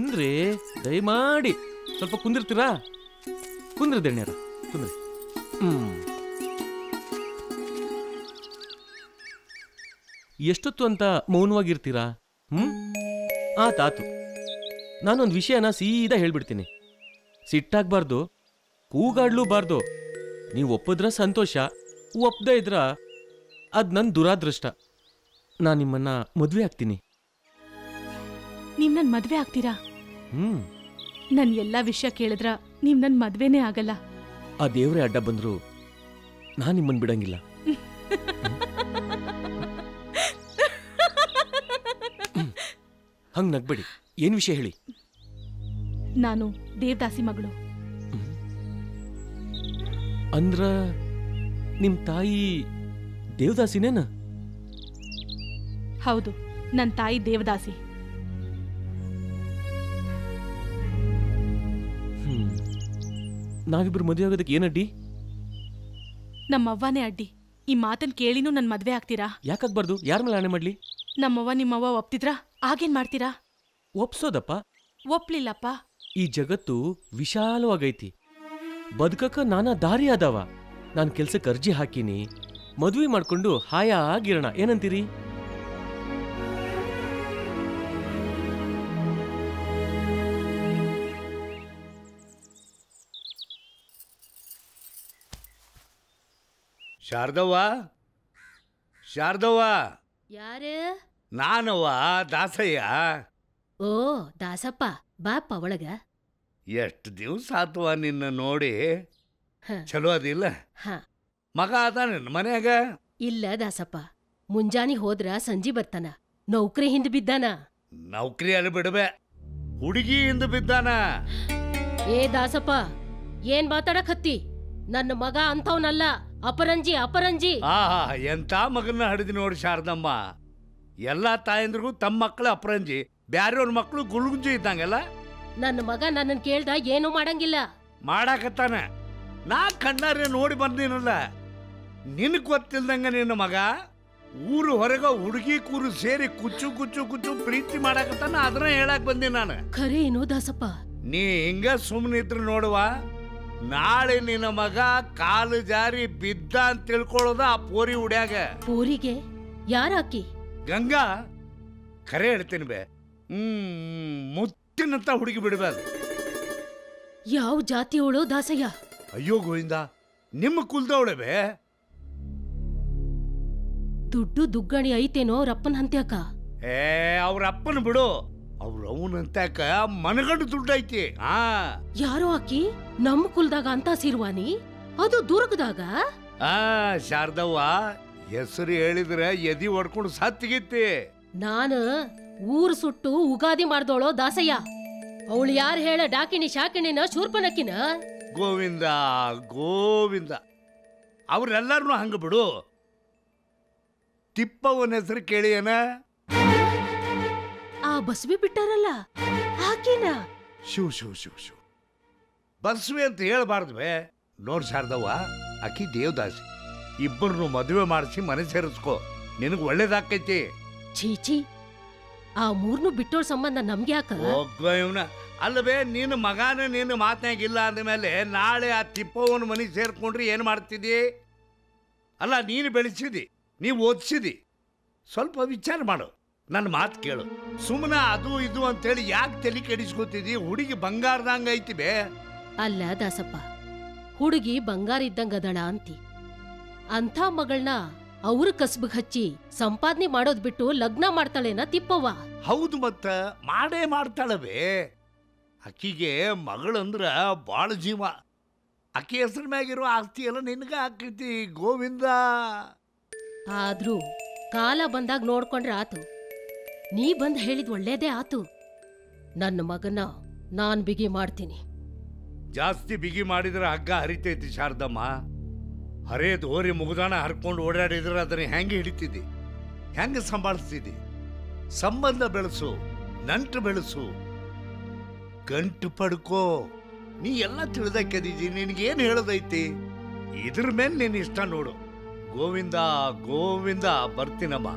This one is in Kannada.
ಬನ್ರಿ ದಯಮಾಡಿ ಸ್ವಲ್ಪ ಕುಂದಿರ್ತೀರಾ? ಕುಂದ್ರಿ ದಣ್ಯರ ಕುಂದ್ರಿ. ಎಷ್ಟೊತ್ತು ಅಂತ ಮೌನವಾಗಿರ್ತೀರಾ? ಆತಾತು. ನಾನೊಂದು ವಿಷಯನ ಸೀದಾ ಹೇಳ್ಬಿಡ್ತೀನಿ. ಸಿಟ್ಟಾಗಬಾರ್ದು, ಕೂಗಾಡ್ಲೂಬಾರ್ದು. ನೀವು ಒಪ್ಪಿದ್ರ ಸಂತೋಷ, ಒಪ್ಪದೇ ಇದ್ರ ಅದ್ ನನ್ನ ದುರಾದೃಷ್ಟ. ನಾನು ನಿಮ್ಮನ್ನ ಮದ್ವೆ ಆಗ್ತೀನಿ. ನೀವ್ ನನ್ ಮದ್ವೆ ಆಗ್ತೀರಾ? ನನ್ ಎಲ್ಲಾ ವಿಷಯ ಕೇಳಿದ್ರ ನೀವ್ ನನ್ ಮದ್ವೆನೇ ಆಗಲ್ಲ. ಆ ದೇವ್ರೇ ಅಡ್ಡ ಬಂದ್ರು ನಾನ್ ನಿಮ್ಮನ್ ಬಿಡಂಗಿಲ್ಲ. ಹಂಗ್ ನಗ್ಬೇಡಿ. ಏನ್ ವಿಷಯ ಹೇಳಿ. ನಾನು ದೇವದಾಸಿ ಮಗಳು. ಅಂದ್ರ ನಿಮ್ ತಾಯಿ ದೇವದಾಸಿನೇನ? ಹೌದು, ನನ್ ತಾಯಿ ದೇವದಾಸಿ. ನಾವಿಬ್ರು ಮದುವೆ ಆಗೋದಕ್ಕೆ ಏನಡ್ಡಿ? ನಮ್ಮವ್ವನೇ ಅಡ್ಡಿ. ಈ ಮಾತನ್ ಕೇಳಿನೂ ನನ್ ಮದ್ವೆ ಆಗ್ತೀರಾ? ಯಾಕಾಗ್ಬಾರ್ದು? ಯಾರ ಮೇಲೆ ಆಣೆ ಮಾಡ್ಲಿ? ನಮ್ಮವ್ವ ನಿಮ್ಮವ್ವ ಒಪ್ತಿದ್ರ ಆಗೇನ್ ಮಾಡ್ತೀರಾ? ಒಪ್ಸೋದಪ್ಪ. ಒಪ್ಲಿಲ್ಲಪ್ಪ. ಈ ಜಗತ್ತು ವಿಶಾಲವಾಗೈತಿ. ಬದುಕಕ್ಕ ನಾನಾ ದಾರಿ ಅದಾವ. ನಾನ್ ಕೆಲ್ಸಕ್ಕೆ ಅರ್ಜಿ ಹಾಕಿನಿ. ಮದ್ವೆ ಮಾಡ್ಕೊಂಡು ಹಾಯಾಗಿರೋಣ, ಏನಂತೀರಿ? ಶಾರದವ್ವ, ಶಾರದವ್ವ. ಯಾರು? ನಾನವ್ವ, ದಾಸಯ್ಯ. ಓ ದಾಸಪ್ಪ, ಬಾಪ ಒಳಗ. ಎಷ್ಟು ದಿವ್ಸ ಆತವ ನಿನ್ನ ನೋಡಿ. ಚಲೋ ಅದಿಲ್ಲ? ಮಗ ಅದ ನಿನ್ನ ಮನ್ಯಾಗ? ಇಲ್ಲ ದಾಸಪ್ಪ, ಮುಂಜಾನೆ ಹೋದ್ರ ಸಂಜಿ ಬರ್ತಾನ. ನೌಕರಿ ಹಿಂದ್ ಬಿದ್ದಾನ. ನೌಕರಿ ಅಲ್ಲಿ ಬಿಡಬೆ, ಹುಡುಗಿ ಹಿಂದ್ ಬಿದ್ದಾನ. ಏ ದಾಸಪ್ಪ, ಏನ್ ಮಾತಾಡಕತ್ತಿ? ನನ್ನ ಮಗ ಅಂಥವ್ನಲ್ಲ, ಅಪರಂಜಿ ಅಪರಂಜಿ. ಆಹಾ, ಎಂತ ಮಗನ್ನ ಹಡಿದಿ ನೋಡಿ ಶಾರದಮ್ಮ. ಎಲ್ಲಾ ತಾಯಂದ್ರಿಗೂ ತಮ್ಮ ಮಕ್ಕಳು ಅಪರಂಜಿ, ಬ್ಯಾರೆಯವ್ರ ಮಕ್ಕಳು ಗುಳ್ಗುಂಜಿ ಇದ್ದಂಗೆಲ್ಲ. ನನ್ನ ಮಗ ನನ್ನನ್ ಕೇಳ್ದ ಏನೂ ಮಾಡಂಗಿಲ್ಲ. ಮಾಡಾಕತ್ತಾನ. ನಾ ಕಣ್ಣಾರೆ ನೋಡಿ ಬಂದಿನಲ್ಲ. ನಿನ್ ಗೊತ್ತಿಲ್ದಂಗ ನಿನ್ನ ಮಗ ಊರು ಹೊರಗ ಹುಡುಗಿ ಕೂರು ಸೇರಿ ಕುಚ್ಚು ಕುಚ್ಚು ಕುಚ್ಚು ಪ್ರೀತಿ ಮಾಡಾಕತ್ತಾನ. ಅದನ್ನ ಹೇಳಕ್ ಬಂದಿ ನಾನು. ಖರೆ ಏನು ದಾಸಪ್ಪ? ನೀ ಹಿಂಗ ಸುಮ್ಮನಿದ್ರು ನೋಡುವ, ನಾಳೆ ನಿನ್ನ ಮಗ ಕಾಲು ಜಾರಿ ಬಿದ್ದ ಅಂತ ತಿಳ್ಕೊಳ್ಳೋದ ಆ ಪೋರಿ ಉಡ್ಯಾಗ. ಪೋರಿಗೆ ಯಾರಾಕಿ? ಗಂಗಾ. ಖರೆ ಹೇಳ್ತೀನಿ ಬೇ, ಮುತ್ತಿನಂತ ಹುಡುಗಿ ಬಿಡಬಾರ್ದು. ಯಾವ ಜಾತಿಯವಳು ದಾಸಯ್ಯ? ಅಯ್ಯೋ ಗೋವಿಂದ, ನಿಮ್ಮ ಕುಲ್ದವಳೆ ಬೇ. ದುಡ್ಡು ದುಗ್ಗಣಿ ಐತೇನೋ ಅವ್ರಪ್ಪನ ಹಂತ್ಯಾಕ? ಅವ್ರ ಅಪ್ಪನ ಬಿಡು, ಅವ್ರ ಅವನಂತ್ಯಾಕ ಮನಗಂಡು ದುಡ್ಡು ಐತಿ. ಯಾರೋ ಆಕಿ ನಮ್ಮ ಕುಲ್ದಾಗ ಅಂತ ಸಿರ್ವಾನಿ, ಅದು ದುರ್ಗದಾಗ. ಶಾರದವ್ವ, ಹೆಸರು ಹೇಳಿದ್ರೆ ಎದಿ ಹೊಡ್ಕೊಂಡು ಸತ್ತಿಗಿತ್ತಿ. ನಾನು ಊರು ಸುಟ್ಟು ಉಗಾದಿ ಮಾಡ್ದೋಳೋ ದಾಸಯ್ಯ. ಅವಳು ಯಾರು ಹೇಳ? ಡಾಕಿಣಿ ಶಾಕಿಣಿನ ಶೂರ್ಪನಕ್ಕಿನ? ಗೋವಿಂದ ಗೋವಿಂದ, ಅವ್ರೆಲ್ಲರನು ಹಂಗ ಬಿಡು. ತಿಪ್ಪವನ ಹೆಸರು ಕೇಳಿ ಏನ? ಆ ಬಸ್ವಿ ಬಿಟ್ಟಾರಲ್ಲ ಆಕಿನ? ಶಿವ್ ಶಿವ್ ಶಿವ್ ಶಿವ್, ಬಸ್ವಿ ಅಂತ ಹೇಳ್ಬಾರ್ದು ಬೇ. ನೋಡ್ ಶಾರದವ್ವ, ಆಕಿ ದೇವದಾಸಿ. ಇಬ್ಬರನ್ನು ಮದುವೆ ಮಾಡಿಸಿ ಮನೆ ಸೇರಿಸ್ಕೋ, ನಿನಗೆ ಒಳ್ಳೇದಾಕೈತಿ. ಛೀ, ಆ ಮೂರ್ನು ಬಿಟ್ಟೋಳ್ ಸಂಬಂಧ ನಮ್ಗೆ ಯಾಕ? ಇವನ ಅಲ್ಲವೇ, ನಿನ್ನ ಮಗಾನ ನಿನ್ನ ಮಾತನಾಗಿಲ್ಲ ಅಂದಮೇಲೆ ನಾಳೆ ಆ ತಿಪ್ಪವನ ಮನೆ ಸೇರ್ಕೊಂಡ್ರಿ ಏನು ಮಾಡ್ತಿದ್ದಿ? ಅಲ್ಲ, ನೀನು ಬೆಳೆಸಿದಿ, ನೀವು ಓದಿಸಿದಿ. ಸ್ವಲ್ಪ ವಿಚಾರ ಮಾಡು, ನನ್ನ ಮಾತು ಕೇಳು. ಸುಮ್ಮನೆ ಅದು ಇದು ಅಂತೇಳಿ ಯಾಕೆ ತಲೆ ಕೆಡಿಸ್ಕೊತಿದ್ದಿ? ಹುಡುಗಿ ಬಂಗಾರದಂಗ ಐತಿ ಬೇ. ಅಲ್ಲ ದಾಸಪ್ಪ, ಹುಡುಗಿ ಬಂಗಾರ ಇದ್ದಂಗದಳ ಅಂತಿ. ಅಂಥ ಮಗಳನ್ನ ಅವ್ರ ಕಸ್ಬಗ್ ಹಚ್ಚಿ ಸಂಪಾದನೆ ಮಾಡೋದ್ ಬಿಟ್ಟು ಲಗ್ನ ಮಾಡ್ತಾಳೇನ ತಿಪ್ಪವ್ವ? ಹೌದು, ಮತ್ತ ಮಾಡೇ ಮಾಡ್ತಾಳವೇ. ಅಕ್ಕಿಗೆ ಮಗಳಂದ್ರ ಬಾಳ ಜೀವ. ಅಕ್ಕಿ ಹೆಸರು ಮ್ಯಾಗಿರೋ ಆಸ್ತಿ ಎಲ್ಲ ನಿನ್ಗ ಆಕೈತಿ ಗೋವಿಂದ. ಆದ್ರೂ ಕಾಲ ಬಂದಾಗ ನೋಡ್ಕೊಂಡ್ರೆ ಆತು. ನೀ ಬಂದ್ ಹೇಳಿದ್ ಒಳ್ಳೇದೇ ಆತು. ನನ್ನ ಮಗನ ನಾನ್ ಬಿಗಿ ಮಾಡ್ತೀನಿ. ಜಾಸ್ತಿ ಬಿಗಿ ಮಾಡಿದ್ರೆ ಹಗ್ಗ ಹರಿತೈತಿ ಶಾರದಮ್ಮ. ಹರೇದ್ ಹೋರಿ ಮುಗುದಾಣ ಹರ್ಕೊಂಡು ಓಡಾಡಿದ್ರೆ ಅದನ್ನ ಹೆಂಗೆ ಹಿಡಿತಿದ್ದಿ? ಹೆಂಗೆ ಸಂಭಾಳಿಸ್ತಿದ್ದಿ? ಸಂಬಂಧ ಬೆಳೆಸು, ನಂಟು ಬೆಳೆಸು, ಗಂಟು ಪಡ್ಕೋ. ನೀ ಎಲ್ಲ ತಿಳಿದಕ್ಕಿದ್ದೀ, ನಿನಗೇನು ಹೇಳೋದೈತಿ? ಇದ್ರ ಮೇಲೆ ನೀನು ಇಷ್ಟ ನೋಡು. ಗೋವಿಂದ ಗೋವಿಂದ, ಬರ್ತೀನಮ್ಮ.